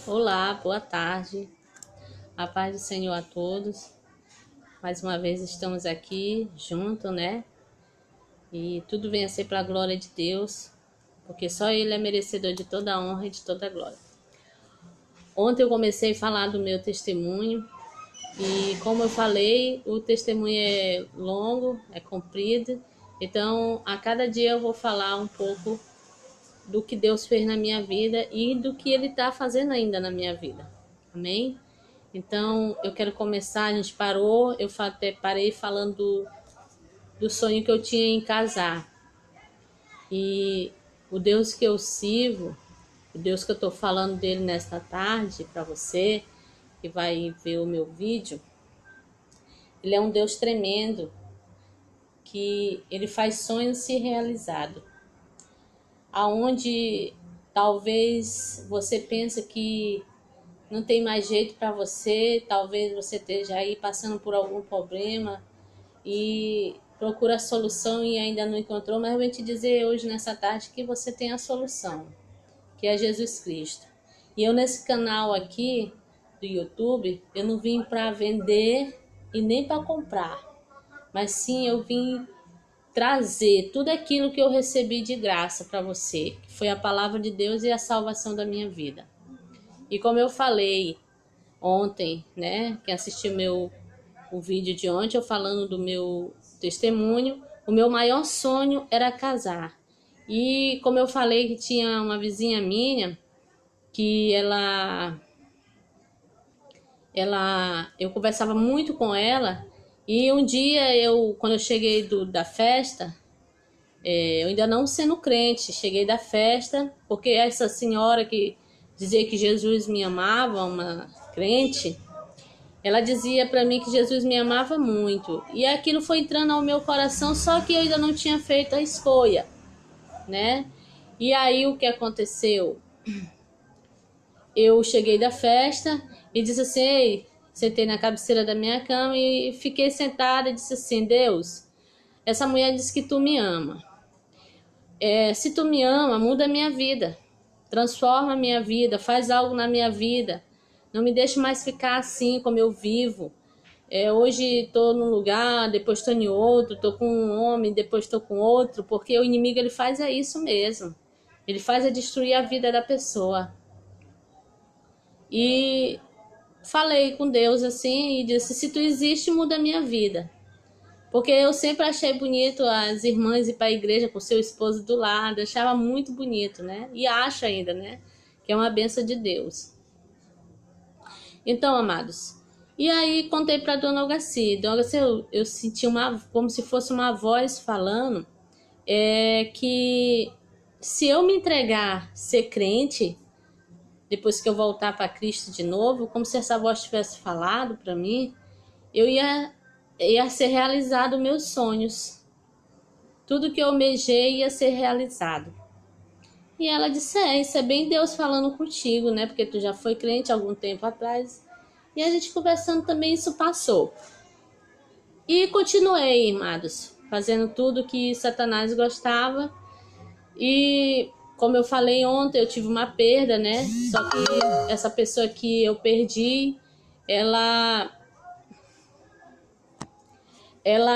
Olá, boa tarde. A paz do Senhor a todos. Mais uma vez estamos aqui juntos, né? E tudo vem a ser para a glória de Deus, porque só Ele é merecedor de toda a honra e de toda a glória. Ontem eu comecei a falar do meu testemunho e, como eu falei, o testemunho é longo, é comprido. Então, a cada dia eu vou falar um pouco do que Deus fez na minha vida e do que Ele está fazendo ainda na minha vida. Amém? Então, eu quero começar, a gente parou, eu até parei falando do sonho que eu tinha em casar. E o Deus que eu sirvo, o Deus que eu estou falando dele nesta tarde para você, que vai ver o meu vídeo, ele é um Deus tremendo, que ele faz sonhos se realizarem. Aonde talvez você pense que não tem mais jeito para você, talvez você esteja aí passando por algum problema e procura a solução e ainda não encontrou, mas eu vou te dizer hoje nessa tarde que você tem a solução, que é Jesus Cristo. E eu nesse canal aqui do YouTube, eu não vim para vender e nem para comprar, mas sim eu vim trazer tudo aquilo que eu recebi de graça para você, que foi a palavra de Deus e a salvação da minha vida. E como eu falei ontem, né, quem assistiu o vídeo de ontem, eu falando do meu testemunho, o meu maior sonho era casar. E como eu falei que tinha uma vizinha minha, que eu conversava muito com ela, e um dia quando eu cheguei da festa, eu ainda não sendo crente, cheguei da festa, porque essa senhora que dizia que Jesus me amava, uma crente, ela dizia para mim que Jesus me amava muito. E aquilo foi entrando ao meu coração, só que eu ainda não tinha feito a escolha, né? E aí o que aconteceu? Eu cheguei da festa e disse assim, ei, sentei na cabeceira da minha cama e fiquei sentada e disse assim, Deus, essa mulher disse que tu me ama. Se tu me ama, muda a minha vida. Transforma a minha vida, faz algo na minha vida. Não me deixe mais ficar assim como eu vivo. Hoje estou num lugar, depois estou em outro, estou com um homem, depois estou com outro, porque o inimigo ele faz isso mesmo. Ele faz destruir a vida da pessoa. E falei com Deus assim e disse, se tu existe, muda a minha vida. Porque eu sempre achei bonito as irmãs ir para a igreja com seu esposo do lado, achava muito bonito, né? E acho ainda, né? Que é uma bênção de Deus. Então, amados, e aí contei para Dona Olgaci. Dona Olgaci, eu senti como se fosse uma voz falando que se eu me entregar ser crente, depois que eu voltar para Cristo de novo, como se essa voz tivesse falado para mim, eu ia ser realizado meus sonhos. Tudo que eu almejei ia ser realizado. E ela disse, isso é bem Deus falando contigo, né? Porque tu já foi crente há algum tempo atrás. E a gente conversando também, isso passou. E continuei, amados, fazendo tudo que Satanás gostava. E como eu falei ontem, eu tive uma perda, né? Só que essa pessoa que eu perdi, ela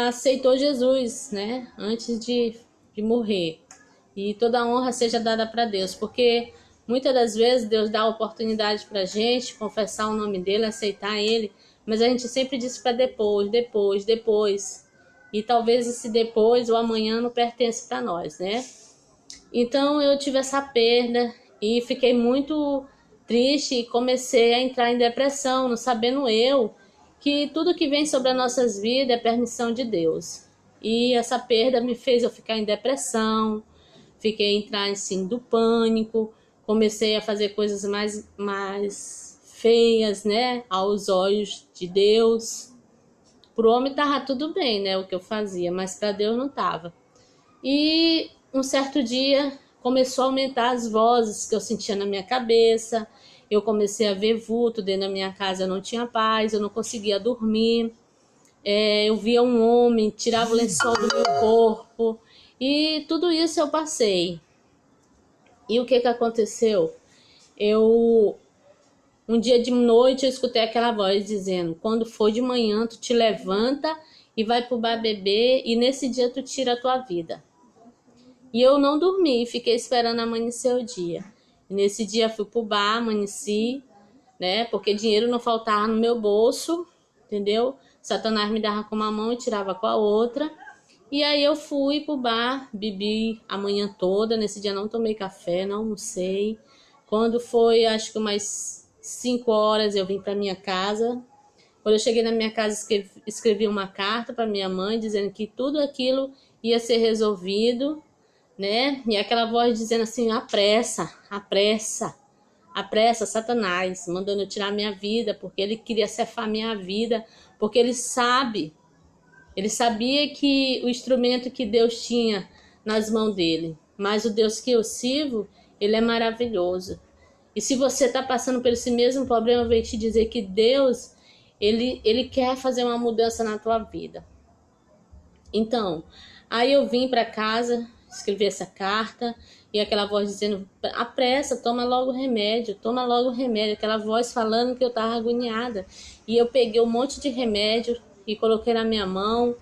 aceitou Jesus, né? Antes de morrer. E toda a honra seja dada para Deus, porque muitas das vezes Deus dá a oportunidade para a gente confessar o nome dele, aceitar ele, mas a gente sempre diz para depois. E talvez esse depois, o amanhã, não pertence para nós, né? Então eu tive essa perda e fiquei muito triste e comecei a entrar em depressão, não sabendo eu que tudo que vem sobre as nossas vidas é permissão de Deus. E essa perda me fez eu ficar em depressão, fiquei a entrar assim do pânico, comecei a fazer coisas mais feias, né, aos olhos de Deus. Pro homem tava tudo bem, né, o que eu fazia, mas para Deus não tava. E um certo dia começou a aumentar as vozes que eu sentia na minha cabeça. Eu comecei a ver vulto dentro da minha casa, eu não tinha paz, eu não conseguia dormir. Eu via um homem, tirava o lençol do meu corpo. E tudo isso eu passei. E o que aconteceu? Eu Um dia de noite eu escutei aquela voz dizendo: quando for de manhã, tu te levanta e vai pro bar beber, e nesse dia tu tira a tua vida. E eu não dormi, fiquei esperando amanhecer o dia. E nesse dia fui pro bar, amanheci, né? Porque dinheiro não faltava no meu bolso, entendeu? Satanás me dava com uma mão e tirava com a outra. E aí eu fui pro bar, bebi a manhã toda. Nesse dia não tomei café, não almocei. Quando foi, acho que umas 5 horas, eu vim para minha casa. Quando eu cheguei na minha casa, escrevi uma carta para minha mãe dizendo que tudo aquilo ia ser resolvido, né? E aquela voz dizendo assim: apressa, apressa, apressa, Satanás, mandando eu tirar minha vida, porque ele queria cefar minha vida, porque ele sabia que o instrumento que Deus tinha nas mãos dele, mas o Deus que eu sirvo, ele é maravilhoso. E se você está passando por esse mesmo problema, eu venho te dizer que Deus, ele quer fazer uma mudança na tua vida. Então, aí eu vim para casa, escrevi essa carta, e aquela voz dizendo: apressa, toma logo o remédio, toma logo o remédio. Aquela voz falando que eu estava agoniada. E eu peguei um monte de remédio e coloquei na minha mão,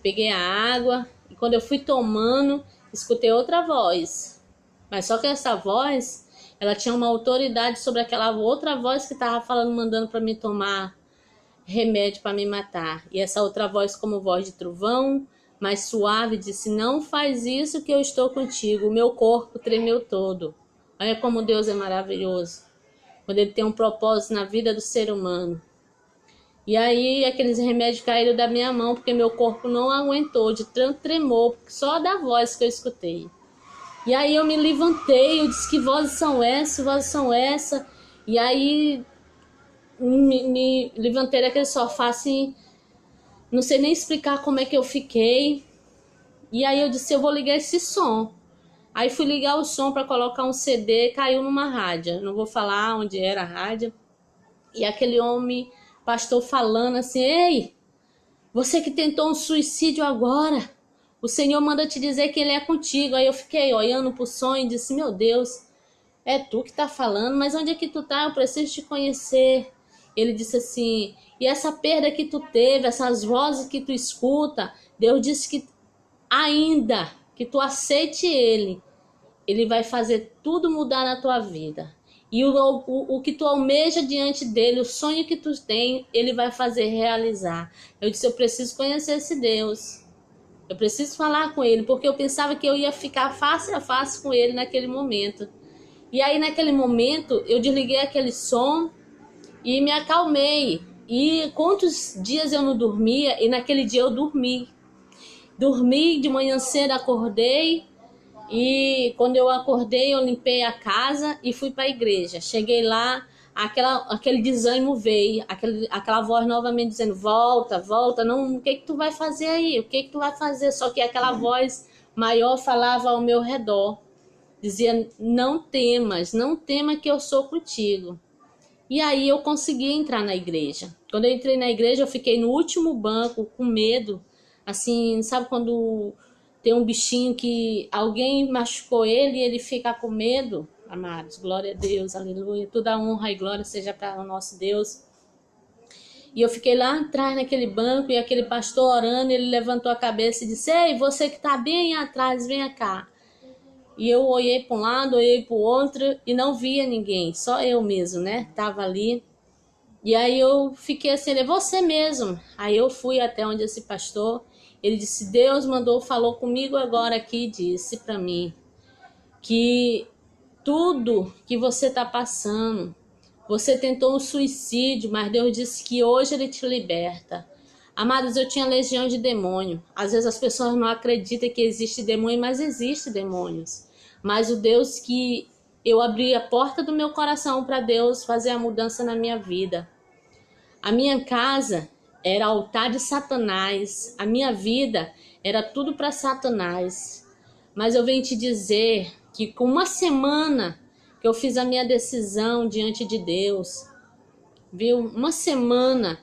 peguei a água, e quando eu fui tomando, escutei outra voz. Mas só que essa voz, ela tinha uma autoridade sobre aquela outra voz que estava falando, mandando para mim tomar remédio para me matar. E essa outra voz, como voz de trovão, mais suave, disse: não faz isso que eu estou contigo. O meu corpo tremeu todo. Olha como Deus é maravilhoso, quando ele tem um propósito na vida do ser humano. E aí aqueles remédios caíram da minha mão, porque meu corpo não aguentou, de tanto tremor, só da voz que eu escutei. E aí eu me levantei, eu disse: que vozes são essas, vozes são essas? E aí me levantei daquele sofá assim, não sei nem explicar como é que eu fiquei. E aí eu disse: eu vou ligar esse som. Aí fui ligar o som para colocar um CD, caiu numa rádio. Não vou falar onde era a rádio. E aquele homem, pastor, falando assim: ei, você que tentou um suicídio agora, o Senhor manda te dizer que ele é contigo. Aí eu fiquei olhando pro som e disse: meu Deus, é tu que tá falando, mas onde é que tu tá? Eu preciso te conhecer. Ele disse assim: e essa perda que tu teve, essas vozes que tu escuta, Deus disse que ainda que tu aceite ele vai fazer tudo mudar na tua vida. E o que tu almeja diante dele, o sonho que tu tem, ele vai fazer realizar. Eu disse: eu preciso conhecer esse Deus. Eu preciso falar com ele, porque eu pensava que eu ia ficar face a face com ele naquele momento. E aí, naquele momento, eu desliguei aquele som e me acalmei. E quantos dias eu não dormia, e naquele dia eu dormi. Dormi, de manhã cedo acordei, e quando eu acordei eu limpei a casa e fui para a igreja. Cheguei lá, aquele desânimo veio, aquela voz novamente dizendo: volta, volta, não, o que tu vai fazer aí? O que tu vai fazer? Só que aquela voz maior falava ao meu redor, dizia: não temas, não tema que eu sou contigo. E aí eu consegui entrar na igreja. Quando eu entrei na igreja, eu fiquei no último banco com medo. Assim, sabe quando tem um bichinho que alguém machucou ele e ele fica com medo? Amados, glória a Deus, aleluia. Toda honra e glória seja para o nosso Deus. E eu fiquei lá atrás naquele banco e aquele pastor orando, ele levantou a cabeça e disse: ei, você que está bem atrás, venha cá. E eu olhei para um lado, olhei para o outro e não via ninguém, só eu mesmo, né? Tava ali. E aí eu fiquei assim: é você mesmo. Aí eu fui até onde esse pastor, ele disse: Deus mandou, falou comigo agora aqui, disse para mim que tudo que você está passando, você tentou um suicídio, mas Deus disse que hoje ele te liberta. Amados, eu tinha legião de demônio. Às vezes as pessoas não acreditam que existe demônio, mas existe demônios. Mas o Deus que eu abri a porta do meu coração para Deus fazer a mudança na minha vida. A minha casa era altar de Satanás. A minha vida era tudo para Satanás. Mas eu venho te dizer que com uma semana que eu fiz a minha decisão diante de Deus, viu? Uma semana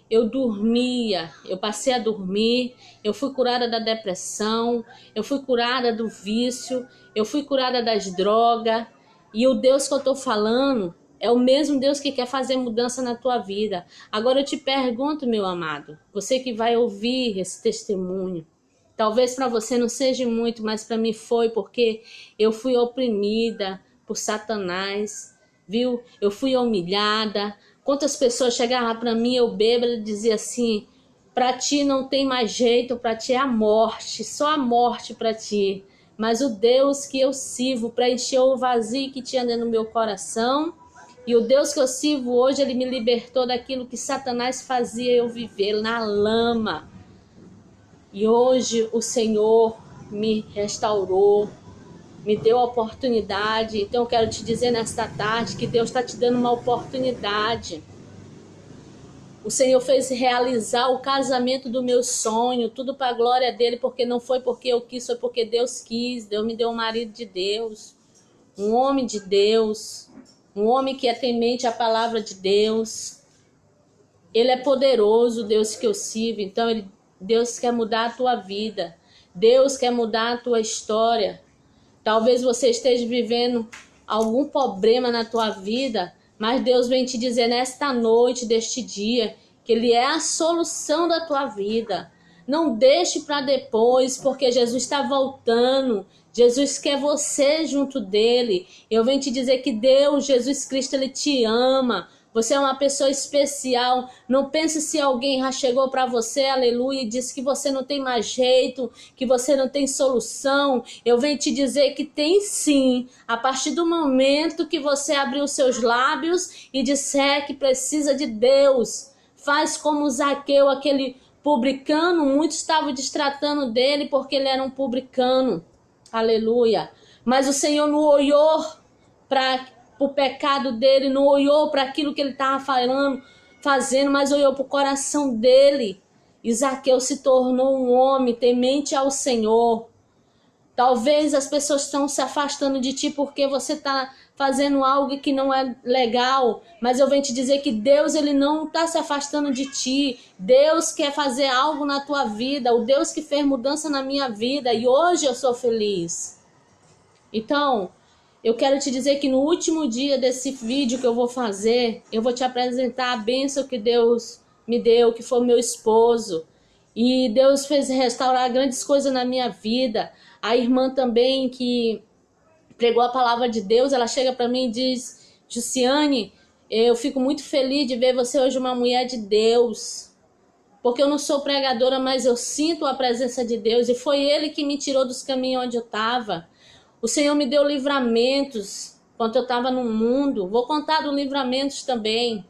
eu dormia, eu passei a dormir, eu fui curada da depressão, eu fui curada do vício, eu fui curada das drogas. E o Deus que eu estou falando É o mesmo Deus que quer fazer mudança na tua vida. Agora eu te pergunto, meu amado, você que vai ouvir esse testemunho, talvez para você não seja muito, mas para mim foi, porque eu fui oprimida por Satanás, viu? Eu fui humilhada. Quantas pessoas chegavam para mim, eu bêbada, e dizia assim: para ti não tem mais jeito, para ti é a morte, só a morte para ti. Mas o Deus que eu sirvo preencheu o vazio que tinha dentro do meu coração. E o Deus que eu sirvo hoje, ele me libertou daquilo que Satanás fazia eu viver na lama. E hoje o Senhor me restaurou, me deu a oportunidade. Então eu quero te dizer nesta tarde que Deus está te dando uma oportunidade. O Senhor fez realizar o casamento do meu sonho, tudo para a glória dele, porque não foi porque eu quis, foi porque Deus quis. Deus me deu um marido de Deus, um homem de Deus, um homem que é temente à palavra de Deus. Ele é poderoso, o Deus que eu sirvo. Então Deus quer mudar a tua vida, Deus quer mudar a tua história. Talvez você esteja vivendo algum problema na tua vida, mas Deus vem te dizer nesta noite, deste dia, que Ele é a solução da tua vida. Não deixe para depois, porque Jesus está voltando. Jesus quer você junto dele. Eu venho te dizer que Deus, Jesus Cristo, Ele te ama. Você é uma pessoa especial. Não pense se alguém já chegou para você, aleluia, e disse que você não tem mais jeito, que você não tem solução. Eu venho te dizer que tem sim. A partir do momento que você abrir os seus lábios e disser que precisa de Deus, faz como Zaqueu, aquele publicano. Muitos estavam destratando dele porque ele era um publicano. Aleluia. Mas o Senhor não olhou para o pecado dele, não olhou para aquilo que ele estava fazendo, mas olhou para o coração dele. E Zaqueu se tornou um homem temente ao Senhor. Talvez as pessoas estão se afastando de ti porque você está fazendo algo que não é legal, mas eu venho te dizer que Deus, ele não está se afastando de ti. Deus quer fazer algo na tua vida, o Deus que fez mudança na minha vida, e hoje eu sou feliz. Então, eu quero te dizer que no último dia desse vídeo que eu vou fazer, eu vou te apresentar a bênção que Deus me deu, que foi meu esposo. E Deus fez restaurar grandes coisas na minha vida. A irmã também que pregou a palavra de Deus, ela chega para mim e diz: Jussiane, eu fico muito feliz de ver você hoje uma mulher de Deus. Porque eu não sou pregadora, mas eu sinto a presença de Deus. E foi Ele que me tirou dos caminhos onde eu estava. O Senhor me deu livramentos quando eu estava no mundo. Vou contar dos livramentos também.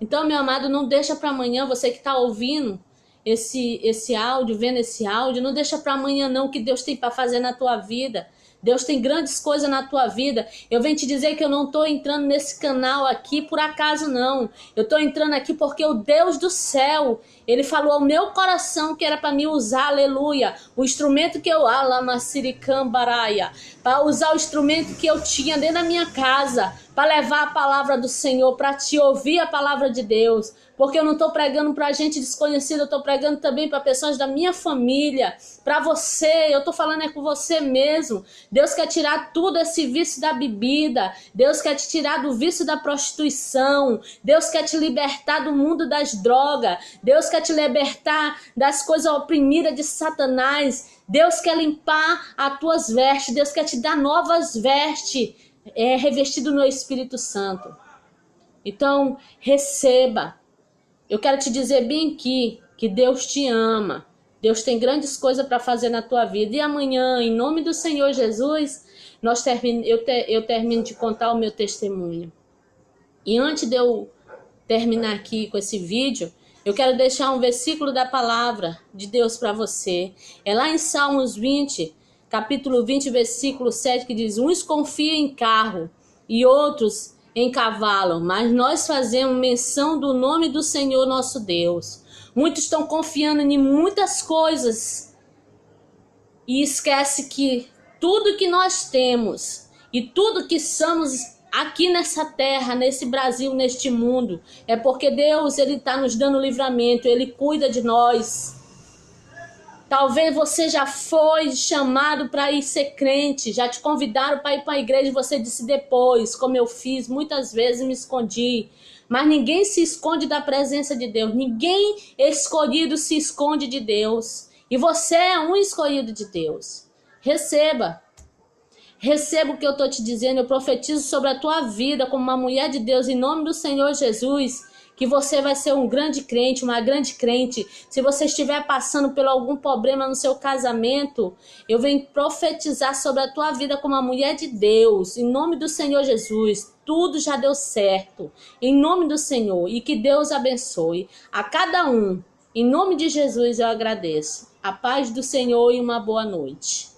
Então, meu amado, não deixa para amanhã, você que está ouvindo esse áudio, vendo esse áudio, não deixa para amanhã não, que Deus tem para fazer na tua vida. Deus tem grandes coisas na tua vida. Eu venho te dizer que eu não estou entrando nesse canal aqui por acaso, não. Eu estou entrando aqui porque o Deus do céu, Ele falou ao meu coração que era para me usar, aleluia, o instrumento que eu, para usar o instrumento que eu tinha dentro da minha casa, para levar a palavra do Senhor, para te ouvir a palavra de Deus. Porque eu não estou pregando para gente desconhecida, eu estou pregando também para pessoas da minha família, para você. Eu estou falando com você mesmo. Deus quer tirar tudo esse vício da bebida. Deus quer te tirar do vício da prostituição. Deus quer te libertar do mundo das drogas. Deus quer te libertar das coisas oprimidas de Satanás. Deus quer limpar as tuas vestes. Deus quer te dar novas vestes, revestido no Espírito Santo. Então, receba. Eu quero te dizer bem aqui que Deus te ama. Deus tem grandes coisas para fazer na tua vida. E amanhã, em nome do Senhor Jesus, eu termino de contar o meu testemunho. E antes de eu terminar aqui com esse vídeo, eu quero deixar um versículo da palavra de Deus para você. É lá em Salmos 20, capítulo 20, versículo 7, que diz: uns confiam em carro e outros em cavalo, mas nós fazemos menção do nome do Senhor nosso Deus. Muitos estão confiando em muitas coisas e esquece que tudo que nós temos e tudo que somos aqui nessa terra, nesse Brasil, neste mundo, é porque Deus, Ele está nos dando livramento, Ele cuida de nós. Talvez você já foi chamado para ir ser crente, já te convidaram para ir para a igreja e você disse depois, como eu fiz, muitas vezes me escondi. Mas ninguém se esconde da presença de Deus, ninguém escolhido se esconde de Deus. E você é um escolhido de Deus. Receba. Receba o que eu estou te dizendo, eu profetizo sobre a tua vida como uma mulher de Deus, em nome do Senhor Jesus, que você vai ser um grande crente, uma grande crente. Se você estiver passando por algum problema no seu casamento, eu venho profetizar sobre a tua vida como uma mulher de Deus, em nome do Senhor Jesus. Tudo já deu certo, em nome do Senhor, e que Deus abençoe a cada um. Em nome de Jesus eu agradeço. A paz do Senhor e uma boa noite.